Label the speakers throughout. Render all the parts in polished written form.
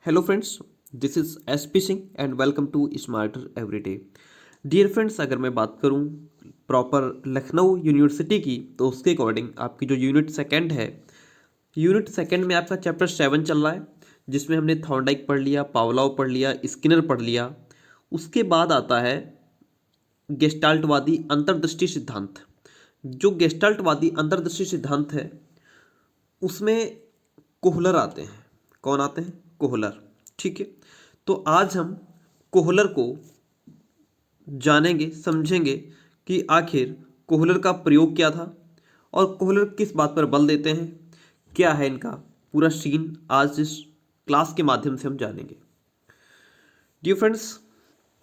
Speaker 1: Hello friends, this is SP Singh and welcome to Smarter Everyday। Dear friends, अगर मैं बात करूं proper Lucknow university की तो उसके अकॉर्डिंग आपकी जो यूनिट सेकंड में आपका चैप्टर 7 चल रहा है, जिसमें हमने थॉर्नडाइक पढ़ लिया, पावलोव पढ़ लिया, स्किनर पढ़ लिया। उसके बाद आता है गेस्टाल्टवादी अंतर्दृष्टि सिद्धांत। जो गेस्टाल्टवादी अंतर्दृष्टि सिद्धांत है उसमें कोहलर आते हैं। कौन आते हैं? कोहलर। ठीक है, तो आज हम कोहलर को जानेंगे, समझेंगे कि आखिर कोहलर का प्रयोग क्या था और कोहलर किस बात पर बल देते हैं, क्या है इनका पूरा सीन आज इस क्लास के माध्यम से हम जानेंगे। डियर फ्रेंड्स,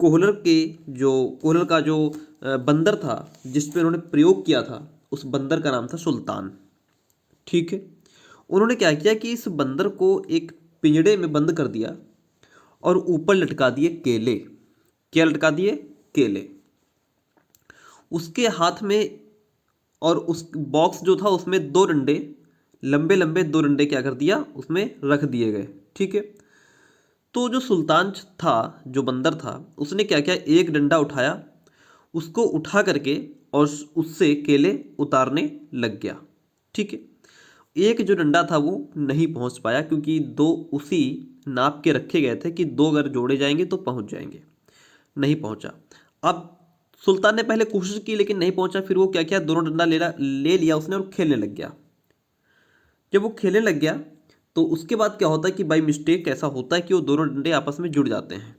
Speaker 1: कोहलर का जो बंदर था जिस पे उन्होंने प्रयोग किया था, उस बंदर का नाम था सुल्तान। ठीक है, उन्होंने क्या किया कि इस बंदर को एक पिंजड़े में बंद कर दिया और ऊपर लटका दिए केले। क्या लटका दिए? केले। उसके हाथ में और उस बॉक्स जो था उसमें दो डंडे, लंबे लंबे दो डंडे क्या कर दिया, उसमें रख दिए गए। ठीक है, तो जो सुल्तान था, जो बंदर था, उसने क्या किया, एक डंडा उठाया, उसको उठा करके और उससे केले उतारने लग गया। ठीक है, एक जो डंडा था वो नहीं पहुंच पाया क्योंकि दो उसी नाप के रखे गए थे कि दो अगर जोड़े जाएंगे तो पहुंच जाएंगे। नहीं पहुंचा। अब सुल्तान ने पहले कोशिश की लेकिन नहीं पहुंचा। फिर वो क्या किया, दोनों डंडा ले लिया उसने और खेलने लग गया। जब वो खेलने लग गया तो उसके बाद क्या होता है कि बाई मिस्टेक ऐसा होता है कि वो दोनों डंडे आपस में जुड़ जाते हैं।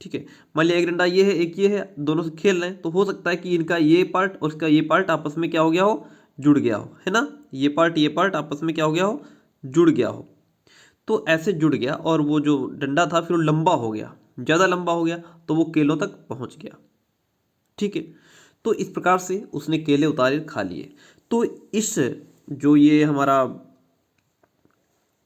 Speaker 1: ठीक है, मान लिया एक डंडा ये है, एक ये है, दोनों से खेल रहे हैं, तो हो सकता है कि इनका ये पार्ट और इसका ये पार्ट आपस में क्या हो गया हो, जुड़ गया हो, है ना। ये पार्ट आपस में क्या हो गया हो, जुड़ गया हो। तो ऐसे जुड़ गया और वो जो डंडा था फिर वो लंबा हो गया, ज़्यादा लंबा हो गया, तो वो केलों तक पहुंच गया। ठीक है, तो इस प्रकार से उसने केले उतारे, खा लिए। तो इस जो ये हमारा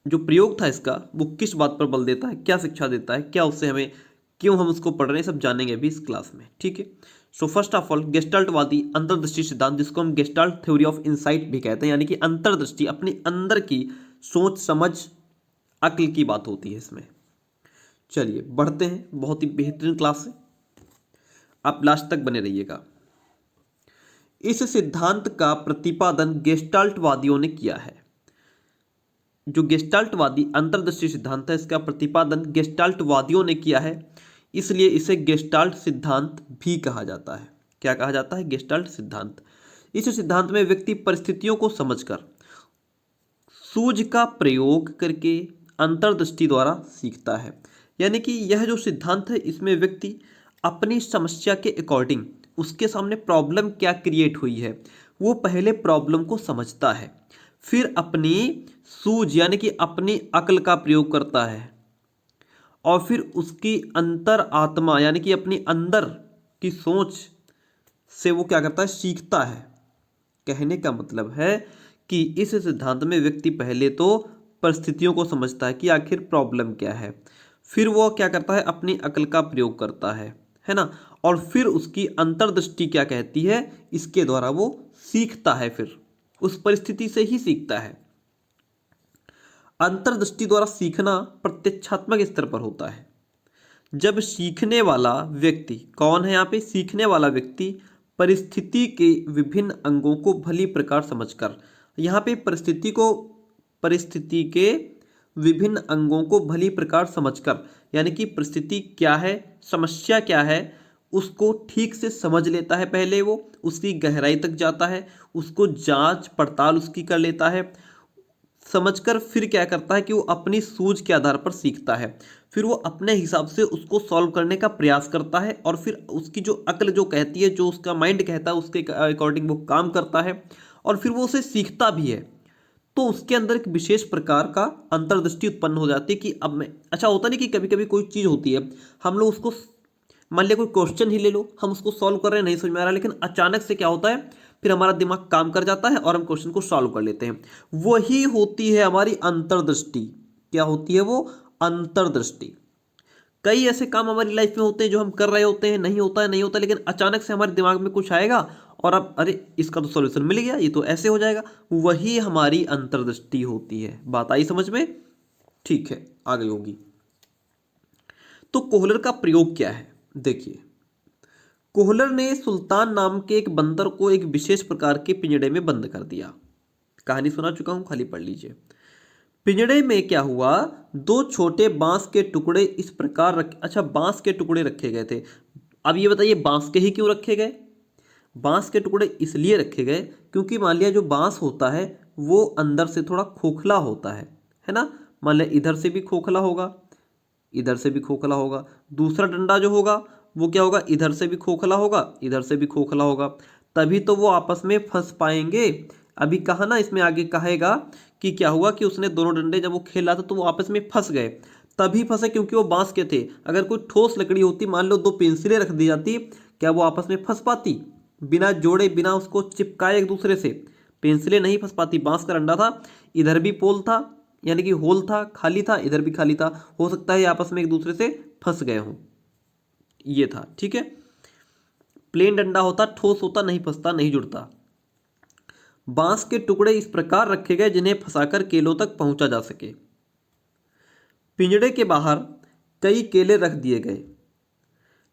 Speaker 1: जो प्रयोग था इसका, वो किस बात पर बल देता है, क्या शिक्षा देता है, क्या उससे हमें, क्यों हम उसको पढ़ रहे हैं, सब जानेंगे अभी इस क्लास में। ठीक है, सो फर्स्ट ऑफ ऑल गेस्टाल्टवादी अंतर्दृष्टि सिद्धांत, जिसको हम गेस्टाल्ट थ्योरी ऑफ इंसाइट भी कहते हैं, यानी कि अंतर्दृष्टि, अपनी अंदर की सोच समझ अक्ल की बात होती है इसमें। चलिए बढ़ते हैं, बहुत ही बेहतरीन क्लास है, आप लास्ट तक बने रहिएगा। इस सिद्धांत का प्रतिपादन गेस्टाल्टवादियों ने किया है। जो गेस्टाल्टवादी अंतर्दृष्टि सिद्धांत है, इसका प्रतिपादन गेस्टाल्टवादियों ने किया है, इसलिए इसे गेस्टाल्ट सिद्धांत भी कहा जाता है। क्या कहा जाता है? गेस्टाल्ट सिद्धांत। इस सिद्धांत में व्यक्ति परिस्थितियों को समझकर सूझ का प्रयोग करके अंतर्दृष्टि द्वारा सीखता है। यानी कि यह जो सिद्धांत है, इसमें व्यक्ति अपनी समस्या के अकॉर्डिंग, उसके सामने प्रॉब्लम क्या क्रिएट हुई है, वो पहले प्रॉब्लम को समझता है, फिर अपनी सूझ यानी कि अपनी अक्ल का प्रयोग करता है, और फिर उसकी अंतर आत्मा यानी कि अपनी अंदर की सोच से वो क्या करता है, सीखता है। कहने का मतलब है कि इस सिद्धांत में व्यक्ति पहले तो परिस्थितियों को समझता है कि आखिर प्रॉब्लम क्या है, फिर वो क्या करता है, अपनी अक्ल का प्रयोग करता है ना, और फिर उसकी अंतर्दृष्टि क्या कहती है, इसके द्वारा वो सीखता है, फिर उस परिस्थिति से ही सीखता है। अंतर्दृष्टि द्वारा सीखना प्रत्यक्षात्मक स्तर पर होता है। जब सीखने वाला व्यक्ति, कौन है यहाँ पे, सीखने वाला व्यक्ति परिस्थिति के विभिन्न अंगों को भली प्रकार समझकर, यहाँ पे परिस्थिति के विभिन्न अंगों को भली प्रकार समझकर, यानी कि परिस्थिति क्या है, समस्या क्या है, उसको ठीक से समझ लेता है। पहले वो उसकी गहराई तक जाता है, उसको जांच पड़ताल उसकी कर लेता है, समझकर फिर क्या करता है कि वो अपनी सूझ के आधार पर सीखता है, फिर वो अपने हिसाब से उसको सॉल्व करने का प्रयास करता है, और फिर उसकी जो अक्ल जो कहती है, जो उसका माइंड कहता है, उसके अकॉर्डिंग वो काम करता है, और फिर वो उसे सीखता भी है। तो उसके अंदर एक विशेष प्रकार का अंतर्दृष्टि उत्पन्न हो जाती है कि अब मैं, अच्छा होता नहीं कि कभी कभी कोई चीज़ होती है, हम लोग उसको, मान लिया कोई क्वेश्चन ही ले लो, हम उसको सॉल्व कर रहे हैं, नहीं समझ में आ रहा, लेकिन अचानक से क्या होता है, फिर हमारा दिमाग काम कर जाता है और हम क्वेश्चन को सॉल्व कर लेते हैं। वही होती है हमारी अंतर्दृष्टि। क्या होती है वो? अंतर्दृष्टि। कई ऐसे काम हमारी लाइफ में होते हैं जो हम कर रहे होते हैं, नहीं होता है, नहीं होता, लेकिन अचानक से हमारे दिमाग में कुछ आएगा और अब अरे इसका तो सॉल्यूशन मिल गया, ये तो ऐसे हो जाएगा। वही हमारी अंतर्दृष्टि होती है। बात आई समझ में? ठीक है, आ गई होगी। तो कोहलर का प्रयोग क्या है? देखिए, कोहलर ने सुल्तान नाम के एक बंदर को एक विशेष प्रकार के पिंजड़े में बंद कर दिया। कहानी सुना चुका हूं, खाली पढ़ लीजिए। पिंजड़े में क्या हुआ, दो छोटे बांस के टुकड़े इस प्रकार अच्छा, बांस के टुकड़े रखे गए थे। अब ये बताइए बांस के ही क्यों रखे गए? बांस के टुकड़े इसलिए रखे गए क्योंकि मान लिया जो बांस होता है वो अंदर से थोड़ा खोखला होता है ना। मान लिया इधर से भी खोखला होगा, इधर से भी खोखला होगा, दूसरा डंडा जो होगा वो क्या होगा, इधर से भी खोखला होगा, इधर से भी खोखला होगा, तभी तो वो आपस में फंस पाएंगे। अभी कहा ना, इसमें आगे कहेगा कि क्या हुआ कि उसने दोनों डंडे जब वो खेल रहा था तो वो आपस में फंस गए। तभी फंसे क्योंकि वो बांस के थे। अगर कोई ठोस लकड़ी होती, मान लो दो पेंसिलें रख दी जाती, क्या वो आपस में फंस पाती? बिना जोड़े, बिना उसको चिपकाए एक दूसरे से पेंसिलें नहीं फंस पाती। बांस का डंडा था, इधर भी पोल था यानी कि होल था, खाली था, इधर भी खाली था, हो सकता है आपस में एक दूसरे से फंस गए हों। ये था, ठीक है। प्लेन डंडा होता, ठोस होता, नहीं फंसता, नहीं जुड़ता। बांस के टुकड़े इस प्रकार रखे गए जिन्हें फंसाकर केलों तक पहुंचा जा सके। पिंजड़े के बाहर कई केले रख दिए गए।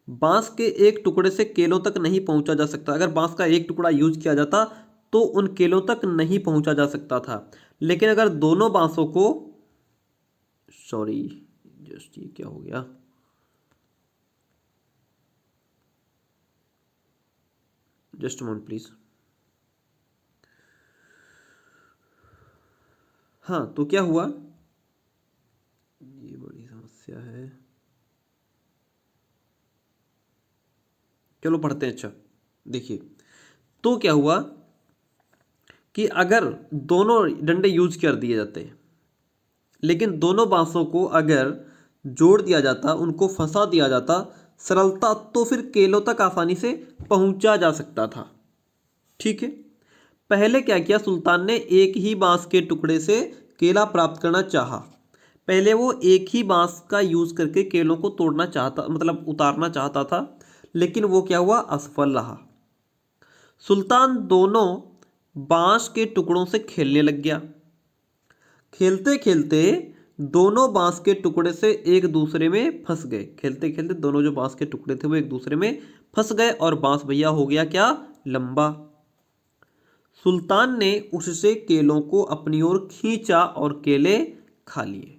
Speaker 1: बांस के एक टुकड़े से केलों तक नहीं पहुंचा जा सकता। अगर बांस का एक टुकड़ा यूज किया जाता तो उन केलों तक नहीं पहुंचा जा सकता था। लेकिन अगर दोनों बांसों को, सॉरी जस्ट ये क्या हो गया, जस्ट मोमेंट प्लीज। हाँ, तो क्या हुआ, ये बड़ी समस्या है, चलो पढ़ते हैं। अच्छा देखिए, तो क्या हुआ कि अगर दोनों डंडे यूज कर दिए जाते, लेकिन दोनों बांसों को अगर जोड़ दिया जाता, उनको फंसा दिया जाता सरलता, तो फिर केलों तक आसानी से पहुंचा जा सकता था। ठीक है। पहले क्या किया, सुल्तान ने एक ही बांस के टुकड़े से केला प्राप्त करना चाहा। पहले वो एक ही बांस का यूज करके केलों को तोड़ना चाहता, मतलब उतारना चाहता था, लेकिन वो क्या हुआ, असफल रहा। सुल्तान दोनों बांस के टुकड़ों से खेलने लग गया। खेलते खेलते दोनों बांस के टुकड़े से एक दूसरे में फंस गए। खेलते खेलते दोनों जो बांस के टुकड़े थे वो एक दूसरे में फंस गए और बांस भैया हो गया क्या, लंबा। सुल्तान ने उससे केलों को अपनी ओर खींचा और केले खा लिए।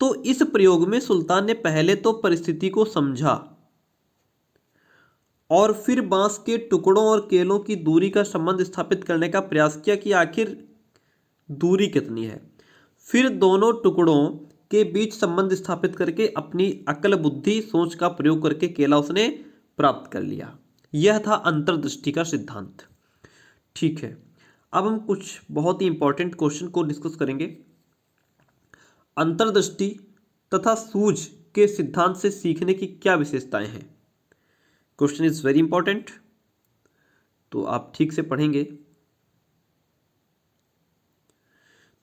Speaker 1: तो इस प्रयोग में सुल्तान ने पहले तो परिस्थिति को समझा और फिर बांस के टुकड़ों और केलों की दूरी का संबंध स्थापित करने का प्रयास किया कि आखिर दूरी कितनी है। फिर दोनों टुकड़ों के बीच संबंध स्थापित करके अपनी अकल, बुद्धि, सोच का प्रयोग करके केला उसने प्राप्त कर लिया। यह था अंतर्दृष्टि का सिद्धांत। ठीक है, अब हम कुछ बहुत ही इंपॉर्टेंट क्वेश्चन को डिस्कस करेंगे। अंतर्दृष्टि तथा सूझ के सिद्धांत से सीखने की क्या विशेषताएं हैं? क्वेश्चन इज वेरी इंपॉर्टेंट, तो आप ठीक से पढ़ेंगे।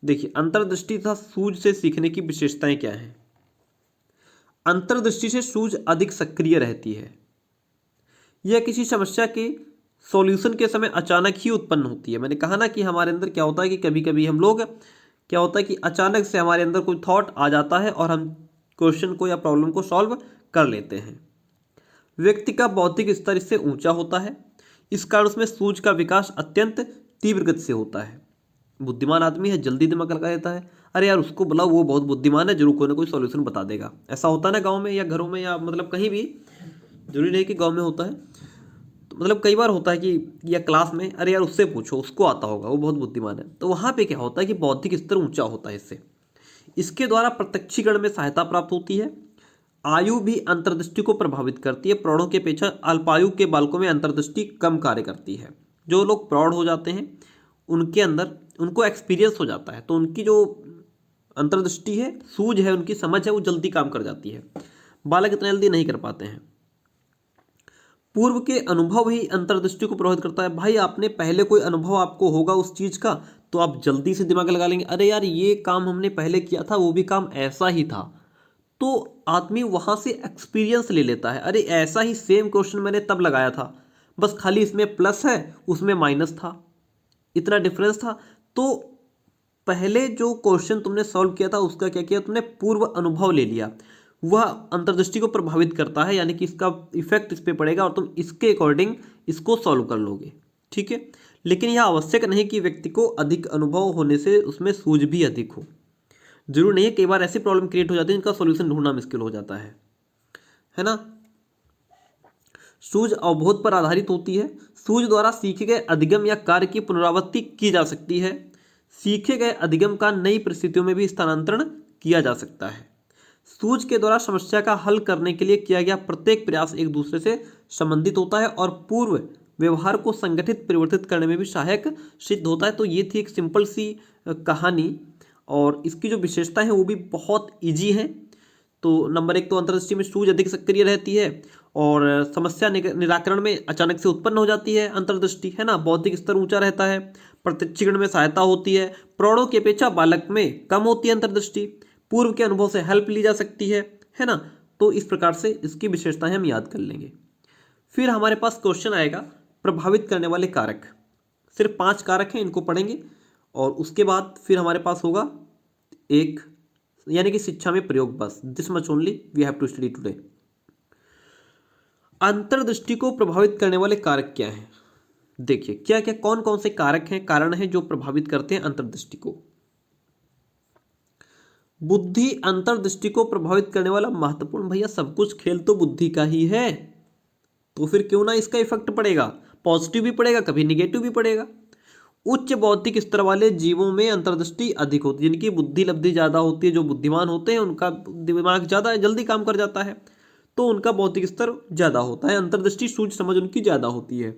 Speaker 1: देखिए, अंतर्दृष्टि तथा सूझ से सीखने की विशेषताएं क्या हैं? अंतर्दृष्टि से सूझ अधिक सक्रिय रहती है। यह किसी समस्या के सॉल्यूशन के समय अचानक ही उत्पन्न होती है। मैंने कहा ना कि हमारे अंदर क्या होता है कि कभी कभी हम लोग, क्या होता है कि अचानक से हमारे अंदर कोई थॉट आ जाता है और हम क्वेश्चन को या प्रॉब्लम को सॉल्व कर लेते हैं। व्यक्ति का बौद्धिक स्तर इससे ऊंचा होता है। इस कारण उसमें सूझ का विकास अत्यंत तीव्र गति से होता है। बुद्धिमान आदमी है, जल्दी दिमाग लगा देता है, अरे यार उसको बुलाओ, वो बहुत बुद्धिमान है, जरूर कोई ना कोई सॉल्यूशन बता देगा। ऐसा होता है ना गाँव में या घरों में, या मतलब कहीं भी, जरूरी नहीं कि गाँव में होता है, तो मतलब कई बार होता है कि या क्लास में, अरे यार उससे पूछो, उसको आता होगा, वो बहुत बुद्धिमान है। तो वहाँ पे क्या होता है कि बौद्धिक स्तर ऊंचा होता है इससे। इसके द्वारा प्रत्यक्षीकरण में सहायता प्राप्त होती है। आयु भी अंतर्दृष्टि को प्रभावित करती है। प्रौढ़ों के अपेक्षा अल्पायु के बालकों में अंतर्दृष्टि कम कार्य करती है। जो लोग प्रौढ़ हो जाते हैं उनके अंदर, उनको एक्सपीरियंस हो जाता है, तो उनकी जो अंतर्दृष्टि है, सूझ है, उनकी समझ है, वो जल्दी काम कर जाती है। बालक इतना जल्दी नहीं कर पाते हैं। पूर्व के अनुभव ही अंतर्दृष्टि को प्रभावित करता है। भाई आपने पहले कोई अनुभव आपको होगा उस चीज का, तो आप जल्दी से दिमाग लगा लेंगे, अरे यार ये काम हमने पहले किया था, वो भी काम ऐसा ही था। तो आदमी वहां से एक्सपीरियंस ले लेता है, अरे ऐसा ही सेम क्वेश्चन मैंने तब लगाया था, बस खाली इसमें प्लस है उसमें माइनस था, इतना डिफरेंस था। तो पहले जो क्वेश्चन तुमने सॉल्व किया था उसका क्या किया तुमने, पूर्व अनुभव ले लिया। वह अंतर्दृष्टि को प्रभावित करता है, यानी कि इसका इफेक्ट इस पे पड़ेगा और तुम इसके अकॉर्डिंग इसको सॉल्व कर लोगे। ठीक है, लेकिन यह आवश्यक नहीं कि व्यक्ति को अधिक अनुभव होने से उसमें सूझ भी अधिक हो। जरूर नहीं है, कई बार ऐसी प्रॉब्लम क्रिएट हो जाती है जिनका सॉल्यूशन ढूंढना मुश्किल हो जाता है ना। सूझ अवबोध पर आधारित होती है। सूझ द्वारा सीखे गए अधिगम या कार्य की पुनरावृत्ति की जा सकती है। सीखे गए अधिगम का नई परिस्थितियों में भी स्थानांतरण किया जा सकता है। सूझ के द्वारा समस्या का हल करने के लिए किया गया प्रत्येक प्रयास एक दूसरे से संबंधित होता है और पूर्व व्यवहार को संगठित परिवर्तित करने में भी सहायक सिद्ध होता है। तो ये थी एक सिंपल सी कहानी, और इसकी जो विशेषताएं हैं वो भी बहुत ईजी हैं। तो नंबर 1 तो अंतर्दृष्टि में सूझ अधिक सक्रिय रहती है और समस्या निराकरण में अचानक से उत्पन्न हो जाती है अंतर्दृष्टि, है ना। बौद्धिक स्तर ऊंचा रहता है, प्रत्यक्षीकरण में सहायता होती है, प्रौढ़ों की अपेक्षा बालक में कम होती है अंतर्दृष्टि, पूर्व के अनुभव से हेल्प ली जा सकती है ना। तो इस प्रकार से इसकी विशेषताएं हम याद कर लेंगे। फिर हमारे पास क्वेश्चन आएगा प्रभावित करने वाले कारक। सिर्फ 5 कारक हैं, इनको पढ़ेंगे और उसके बाद फिर हमारे पास होगा एक, यानी कि शिक्षा में प्रयोग, बस this much only we have to study today. अंतर्दृष्टि को प्रभावित करने वाले कारक क्या हैं? देखिए क्या क्या कौन कौन से कारक हैं, कारण हैं जो प्रभावित करते हैं अंतर्दृष्टि को। बुद्धि अंतर्दृष्टि को प्रभावित करने वाला महत्वपूर्ण, भैया सब कुछ खेल तो बुद्धि का ही है, तो फिर क्यों ना इसका इफेक्ट पड़ेगा, पॉजिटिव भी पड़ेगा कभी निगेटिव भी पड़ेगा। उच्च बौद्धिक स्तर वाले जीवों में अंतर्दृष्टि अधिक होती है, जिनकी बुद्धि लब्धि ज्यादा होती है, जो बुद्धिमान होते हैं उनका दिमाग ज्यादा जल्दी काम कर जाता है, तो उनका बौद्धिक स्तर ज्यादा होता है, अंतर्दृष्टि सूझ समझ उनकी ज्यादा होती है।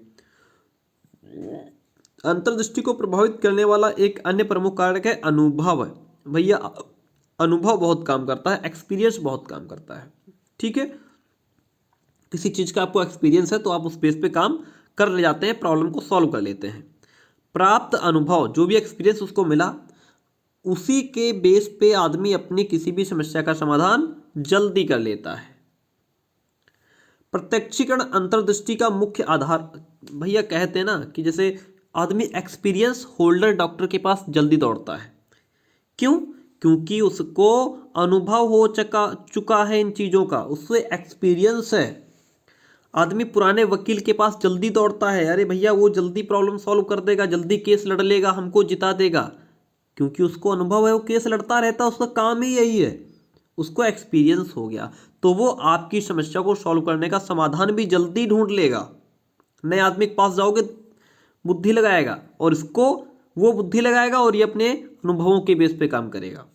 Speaker 1: अंतर्दृष्टि को प्रभावित करने वाला एक अन्य प्रमुख कारक है अनुभव। भैया अनुभव बहुत काम करता है, एक्सपीरियंस बहुत काम करता है। ठीक है, किसी चीज का आपको एक्सपीरियंस है तो आप उस बेस पे काम कर ले जाते हैं, प्रॉब्लम को सॉल्व कर लेते हैं। प्राप्त अनुभव, जो भी एक्सपीरियंस उसको मिला, उसी के बेस पे आदमी अपनी किसी भी समस्या का समाधान जल्दी कर लेता है। प्रत्यक्षीकरण अंतर्दृष्टि का मुख्य आधार, भैया कहते हैं ना कि जैसे आदमी एक्सपीरियंस होल्डर डॉक्टर के पास जल्दी दौड़ता है, क्यों? क्योंकि उसको अनुभव हो चुका है इन चीजों का, उससे एक्सपीरियंस है। आदमी पुराने वकील के पास जल्दी दौड़ता है, अरे भैया वो जल्दी प्रॉब्लम सॉल्व कर देगा, जल्दी केस लड़ लेगा, हमको जिता देगा, क्योंकि उसको अनुभव है, वो केस लड़ता रहता है, उसका काम ही यही है, उसको एक्सपीरियंस हो गया, तो वो आपकी समस्या को सॉल्व करने का समाधान भी जल्दी ढूंढ लेगा। नए आदमी के पास जाओगे बुद्धि लगाएगा और इसको वो बुद्धि लगाएगा और ये अपने अनुभवों के बेस पे काम करेगा।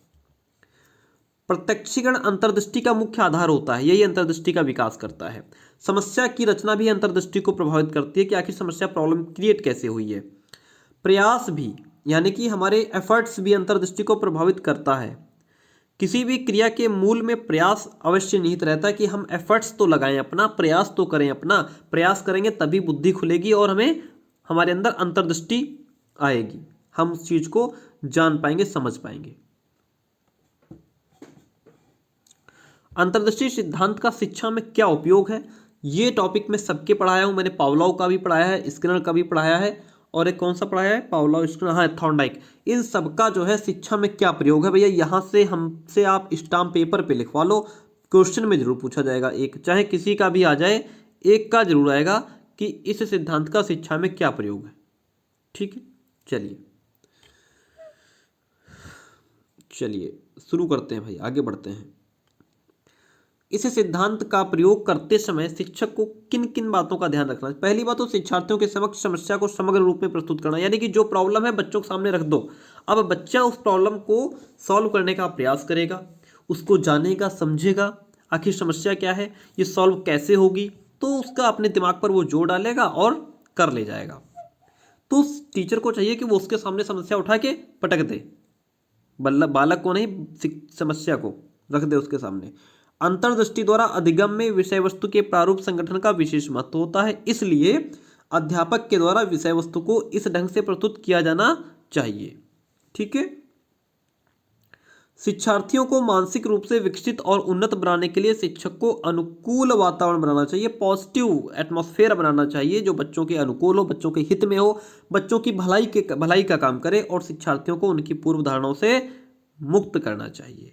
Speaker 1: प्रत्यक्षीकरण अंतर्दृष्टि का मुख्य आधार होता है, यही अंतर्दृष्टि का विकास करता है। समस्या की रचना भी अंतर्दृष्टि को प्रभावित करती है कि आखिर समस्या प्रॉब्लम क्रिएट कैसे हुई है। प्रयास भी, यानी कि हमारे एफर्ट्स भी अंतर्दृष्टि को प्रभावित करता है। किसी भी क्रिया के मूल में प्रयास अवश्य निहित रहता है कि हम एफर्ट्स तो लगाएं, अपना प्रयास तो करें, अपना प्रयास करेंगे तभी बुद्धि खुलेगी और हमें हमारे अंदर अंतर्दृष्टि आएगी, हम उस चीज को जान पाएंगे, समझ पाएंगे। अंतर्दृष्टि सिद्धांत का शिक्षा में क्या उपयोग है, ये टॉपिक मैं सबके पढ़ाया हूं, मैंने पावलोव का भी पढ़ाया है, स्किनर का भी पढ़ाया है, और एक कौन सा पढ़ाया है, पावलोव, स्किनर, हाँ थॉर्नडाइक। इन सबका जो है शिक्षा में क्या प्रयोग है, भैया यहाँ से हमसे आप स्टाम्प पेपर पे लिखवा लो, क्वेश्चन में जरूर पूछा जाएगा, एक चाहे किसी का भी आ जाए, एक का जरूर आएगा कि इस सिद्धांत का शिक्षा में क्या प्रयोग है। ठीक है, चलिए चलिए शुरू करते हैं भाई, आगे बढ़ते हैं। इस सिद्धांत का प्रयोग करते समय शिक्षक को किन किन बातों का ध्यान रखना है। पहली बात तो शिक्षार्थियों के समक्ष समस्या को समग्र रूप में प्रस्तुत करना, यानी कि जो प्रॉब्लम है बच्चों के सामने रख दो, अब बच्चा उस प्रॉब्लम को सॉल्व करने का प्रयास करेगा, उसको जानेगा, समझेगा आखिर समस्या क्या है, ये सॉल्व कैसे होगी, तो उसका अपने दिमाग पर वो जोर डालेगा और कर ले जाएगा। तो टीचर को चाहिए कि वो उसके सामने समस्या उठा के पटक दे, बालक को नहीं, समस्या को रख दे उसके सामने। अंतर्दृष्टि द्वारा अधिगम में विषय वस्तु के प्रारूप संगठन का विशेष महत्व होता है, इसलिए अध्यापक के द्वारा विषय वस्तु को इस ढंग से प्रस्तुत किया जाना चाहिए। ठीक है, शिक्षार्थियों को मानसिक रूप से विकसित और उन्नत बनाने के लिए शिक्षक को अनुकूल वातावरण बनाना चाहिए, पॉजिटिव एटमॉस्फेयर बनाना चाहिए, जो बच्चों के अनुकूल हो, बच्चों के हित में हो, बच्चों की भलाई का काम करे, और शिक्षार्थियों को उनकी पूर्व धारणाओं से मुक्त करना चाहिए।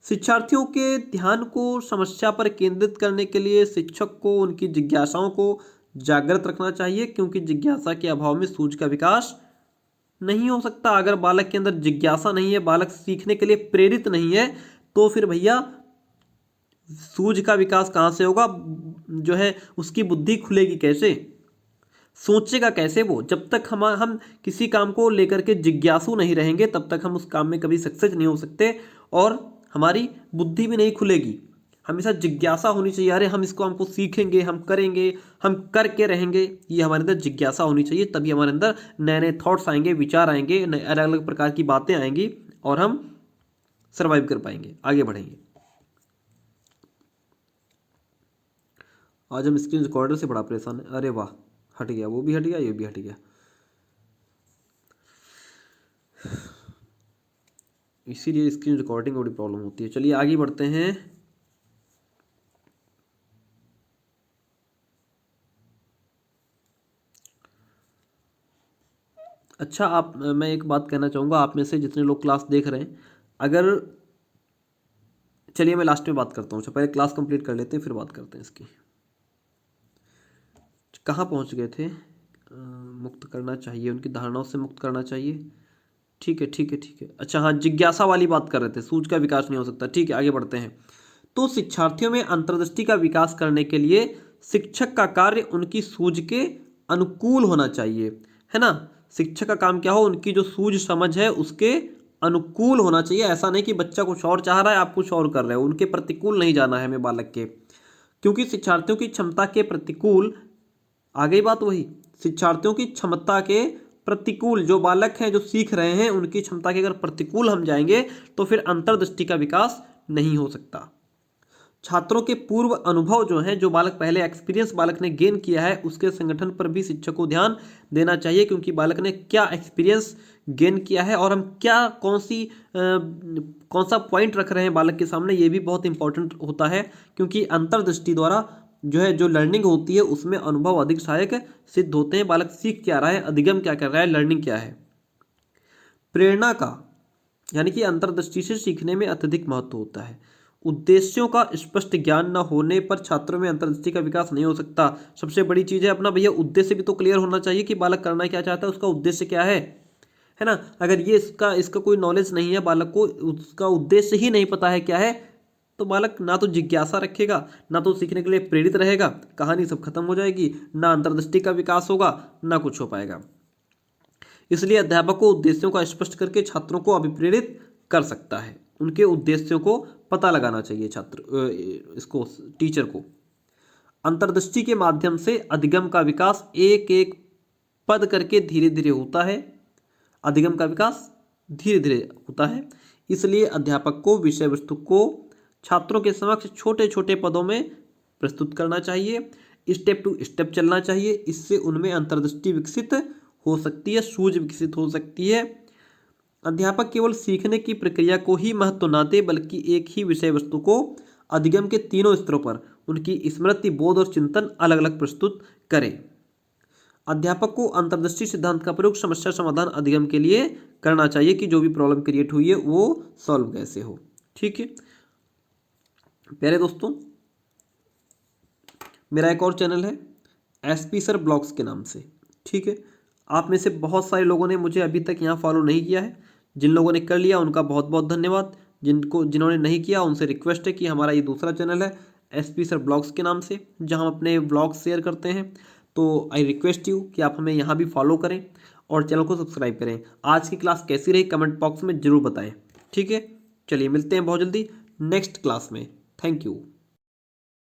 Speaker 1: शिक्षार्थियों के ध्यान को समस्या पर केंद्रित करने के लिए शिक्षक को उनकी जिज्ञासाओं को जागृत रखना चाहिए, क्योंकि जिज्ञासा के अभाव में सूझ का विकास नहीं हो सकता। अगर बालक के अंदर जिज्ञासा नहीं है, बालक सीखने के लिए प्रेरित नहीं है, तो फिर भैया सूझ का विकास कहाँ से होगा? जो है उसकी बुद्धि खुलेगी कैसे, सोचेगा कैसे वो? जब तक हम किसी काम को लेकर के जिज्ञासु नहीं रहेंगे तब तक हम उस काम में कभी सक्सेस नहीं हो सकते और हमारी बुद्धि भी नहीं खुलेगी। हमेशा जिज्ञासा होनी चाहिए, अरे हम इसको हमको सीखेंगे, हम करेंगे, हम करके रहेंगे, ये हमारे अंदर जिज्ञासा होनी चाहिए। तभी हमारे अंदर नए नए थॉट्स आएंगे, विचार आएंगे, अलग अलग प्रकार की बातें आएंगी और हम सर्वाइव कर पाएंगे, आगे बढ़ेंगे। आज हम स्क्रीन रिकॉर्डर से बड़ा परेशान है। अरे वाह, हट गया, वो भी हट गया, ये भी हट गया। इसीलिए स्क्रीन रिकॉर्डिंग में बड़ी प्रॉब्लम होती है। चलिए आगे बढ़ते हैं। अच्छा, मैं एक बात कहना चाहूँगा, आप में से जितने लोग क्लास देख रहे हैं, अगर, चलिए मैं लास्ट में बात करता हूँ। अच्छा, पहले क्लास कंप्लीट कर लेते हैं, फिर बात करते हैं इसकी। कहाँ पहुँच गए थे? मुक्त करना चाहिए, उनकी धारणाओं से मुक्त करना चाहिए। ठीक है, ठीक है, ठीक है। अच्छा हाँ, जिज्ञासा वाली बात कर रहे थे, सूझ का विकास नहीं हो सकता। ठीक है, आगे बढ़ते हैं। तो शिक्षार्थियों में अंतर्दृष्टि का विकास करने के लिए शिक्षक का कार्य उनकी सूझ के अनुकूल होना चाहिए, है ना। शिक्षक का काम क्या हो? उनकी जो सूझ समझ है उसके अनुकूल होना चाहिए। ऐसा नहीं कि बच्चा कुछ और चाह रहा है, आप कुछ और कर रहे हो, उनके प्रतिकूल नहीं जाना है हमें बालक के, क्योंकि शिक्षार्थियों की क्षमता के प्रतिकूल, आ गई बात वही, शिक्षार्थियों की क्षमता के प्रतिकूल, जो बालक हैं जो सीख रहे हैं उनकी क्षमता के अगर प्रतिकूल हम जाएंगे तो फिर अंतर्दृष्टि का विकास नहीं हो सकता। छात्रों के पूर्व अनुभव जो हैं, जो बालक पहले एक्सपीरियंस बालक ने गेन किया है, उसके संगठन पर भी शिक्षक को ध्यान देना चाहिए, क्योंकि बालक ने क्या एक्सपीरियंस गेन किया है और हम क्या कौन सा पॉइंट रख रहे हैं बालक के सामने, ये भी बहुत इंपॉर्टेंट होता है। क्योंकि अंतर्दृष्टि द्वारा जो लर्निंग होती है उसमें अनुभव अधिक सहायक सिद्ध होते हैं। बालक सीख क्या रहा है, अधिगम क्या कर रहा है, लर्निंग क्या है। प्रेरणा का, यानी कि अंतर्दृष्टि से सीखने में अत्यधिक महत्व होता है। उद्देश्यों का स्पष्ट ज्ञान न होने पर छात्रों में अंतर्दृष्टि का विकास नहीं हो सकता। सबसे बड़ी चीज़ है अपना भैया उद्देश्य भी तो क्लियर होना चाहिए कि बालक करना क्या चाहता है, उसका उद्देश्य क्या है ना। अगर ये इसका कोई नॉलेज नहीं है, बालक को उसका उद्देश्य ही नहीं पता है क्या है, तो बालक ना तो जिज्ञासा रखेगा, ना तो सीखने के लिए प्रेरित रहेगा, कहानी सब खत्म हो जाएगी, ना अंतर्दृष्टि का विकास होगा, ना कुछ हो पाएगा। इसलिए अध्यापक को उद्देश्यों का स्पष्ट करके छात्रों को अभिप्रेरित कर सकता है। उनके उद्देश्यों को पता लगाना चाहिए इसको टीचर को। अंतर्दृष्टि के माध्यम से अधिगम का विकास एक एक पद करके धीरे धीरे होता है। अधिगम का विकास धीरे धीरे होता है, इसलिए अध्यापक को विषय वस्तु को छात्रों के समक्ष छोटे छोटे पदों में प्रस्तुत करना चाहिए, स्टेप टू स्टेप चलना चाहिए। इससे उनमें अंतर्दृष्टि विकसित हो सकती है, सूझ विकसित हो सकती है। अध्यापक केवल सीखने की प्रक्रिया को ही महत्व ना दे, बल्कि एक ही विषय वस्तु को अधिगम के तीनों स्तरों पर उनकी स्मृति, बोध और चिंतन अलग अलग प्रस्तुत करे। अध्यापक को अंतर्दृष्टि सिद्धांत का प्रयोग समस्या समाधान अधिगम के लिए करना चाहिए कि जो भी प्रॉब्लम क्रिएट हुई है वो सॉल्व कैसे हो। ठीक है प्यारे दोस्तों, मेरा एक और चैनल है एसपी सर ब्लॉग्स के नाम से। ठीक है, आप में से बहुत सारे लोगों ने मुझे अभी तक यहाँ फॉलो नहीं किया है। जिन लोगों ने कर लिया उनका बहुत बहुत धन्यवाद। जिन्होंने नहीं किया उनसे रिक्वेस्ट है कि हमारा ये दूसरा चैनल है एसपी सर ब्लॉग्स के नाम से, जहाँ हम अपने ब्लॉग्स शेयर करते हैं। तो आई रिक्वेस्ट यू कि आप हमें यहाँ भी फॉलो करें और चैनल को सब्सक्राइब करें। आज की क्लास कैसी रही कमेंट बॉक्स में ज़रूर बताएं। ठीक है, चलिए मिलते हैं बहुत जल्दी नेक्स्ट क्लास में। Thank you.